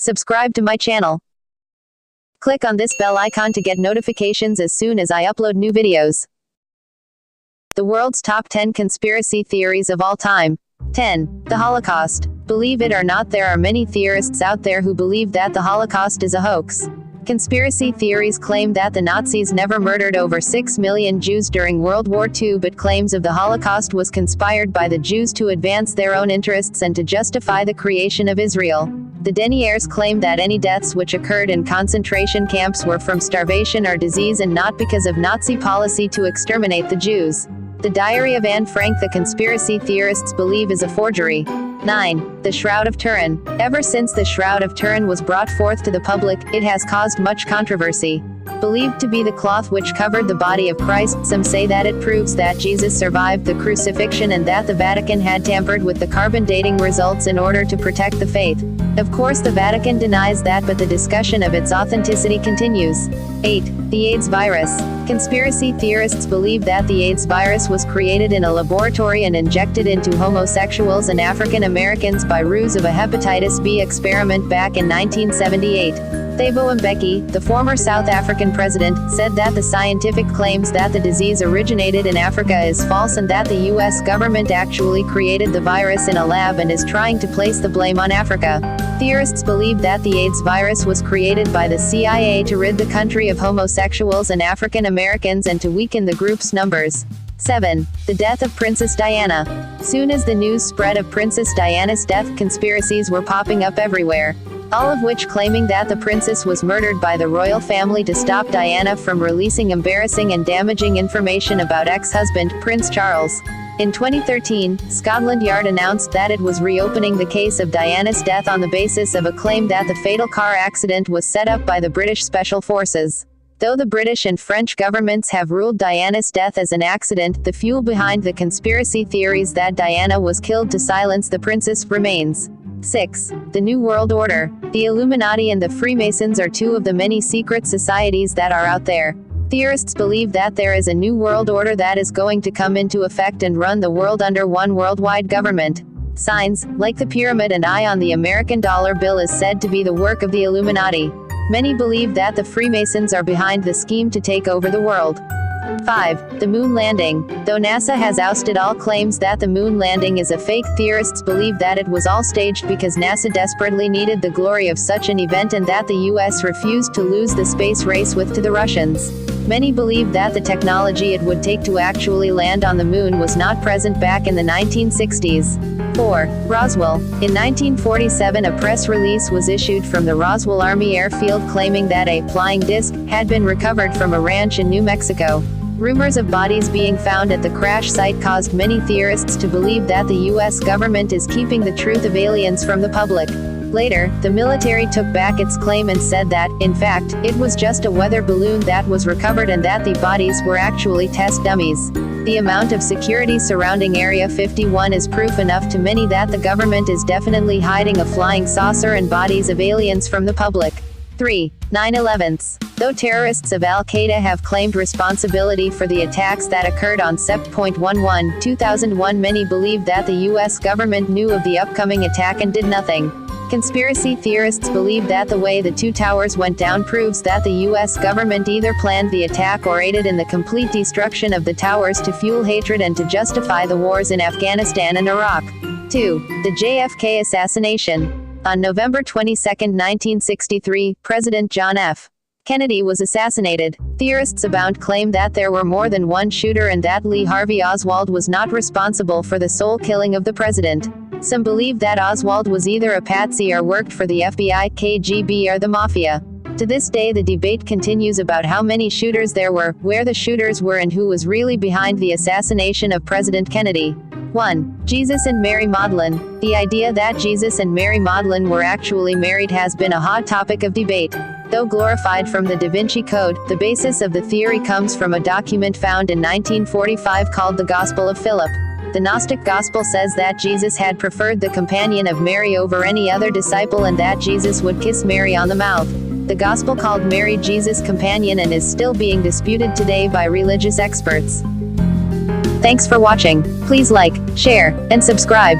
Subscribe to my channel. Click on this bell icon to get notifications as soon as I upload new videos. The world's top 10 conspiracy theories of all time. 10. The Holocaust. Believe it or not, there are many theorists out there who believe that the Holocaust is a hoax. Conspiracy theories claim that the Nazis never murdered over 6 million Jews during World War II, but claims of the Holocaust was conspired by the Jews to advance their own interests and to justify the creation of Israel. The deniers claim that any deaths which occurred in concentration camps were from starvation or disease and not because of Nazi policy to exterminate the Jews. The Diary of Anne Frank, the conspiracy theorists believe, is a forgery. 9. The Shroud of Turin. Ever since the Shroud of Turin was brought forth to the public, it has caused much controversy. Believed to be the cloth which covered the body of Christ, some say that it proves that Jesus survived the crucifixion and that the Vatican had tampered with the carbon dating results in order to protect the faith. Of course, the Vatican denies that, but the discussion of its authenticity continues. 8. The AIDS virus. Conspiracy theorists believe that the AIDS virus was created in a laboratory and injected into homosexuals and African Americans by ruse of a hepatitis B experiment back in 1978. Thabo Mbeki, the former South African president, said that the scientific claims that the disease originated in Africa is false and that the US government actually created the virus in a lab and is trying to place the blame on Africa. Theorists believe that the AIDS virus was created by the CIA to rid the country of homosexuals and African Americans and to weaken the group's numbers. 7. The death of Princess Diana. Soon as the news spread of Princess Diana's death, conspiracies were popping up everywhere, all of which claiming that the princess was murdered by the royal family to stop Diana from releasing embarrassing and damaging information about ex-husband, Prince Charles. In 2013, Scotland Yard announced that it was reopening the case of Diana's death on the basis of a claim that the fatal car accident was set up by the British Special Forces. Though the British and French governments have ruled Diana's death as an accident, the fuel behind the conspiracy theories that Diana was killed to silence the princess remains. 6. The New World Order. The Illuminati and the Freemasons are two of the many secret societies that are out there. Theorists believe that there is a new world order that is going to come into effect and run the world under one worldwide government. Signs, like the pyramid and eye on the American dollar bill, is said to be the work of the Illuminati. Many believe that the Freemasons are behind the scheme to take over the world. 5. The moon landing. Though NASA has ousted all claims that the moon landing is a fake, theorists believe that it was all staged because NASA desperately needed the glory of such an event and that the US refused to lose the space race to the Russians. Many believe that the technology it would take to actually land on the moon was not present back in the 1960s. 4. Roswell. In 1947, a press release was issued from the Roswell Army Airfield claiming that a flying disc had been recovered from a ranch in New Mexico. Rumors of bodies being found at the crash site caused many theorists to believe that the US government is keeping the truth of aliens from the public. Later, the military took back its claim and said that, in fact, it was just a weather balloon that was recovered and that the bodies were actually test dummies. The amount of security surrounding Area 51 is proof enough to many that the government is definitely hiding a flying saucer and bodies of aliens from the public. 3. 9/11s. Though terrorists of Al-Qaeda have claimed responsibility for the attacks that occurred on Sept. 2001, many believe that the US government knew of the upcoming attack and did nothing. Conspiracy theorists believe that the way the two towers went down proves that the US government either planned the attack or aided in the complete destruction of the towers to fuel hatred and to justify the wars in Afghanistan and Iraq. 2. The JFK assassination. On November 22, 1963, President John F. Kennedy was assassinated. Theorists abound claim that there were more than one shooter and that Lee Harvey Oswald was not responsible for the sole killing of the president. Some believe that Oswald was either a patsy or worked for the FBI, KGB, or the Mafia. To this day, the debate continues about how many shooters there were, where the shooters were, and who was really behind the assassination of President Kennedy. 1. Jesus and Mary Magdalene. The idea that Jesus and Mary Magdalene were actually married has been a hot topic of debate. Though glorified from the Da Vinci Code, the basis of the theory comes from a document found in 1945 called the Gospel of Philip. The Gnostic Gospel says that Jesus had preferred the companion of Mary over any other disciple and that Jesus would kiss Mary on the mouth. The Gospel called Mary Jesus' companion and is still being disputed today by religious experts. Thanks for watching. Please like, share, and subscribe.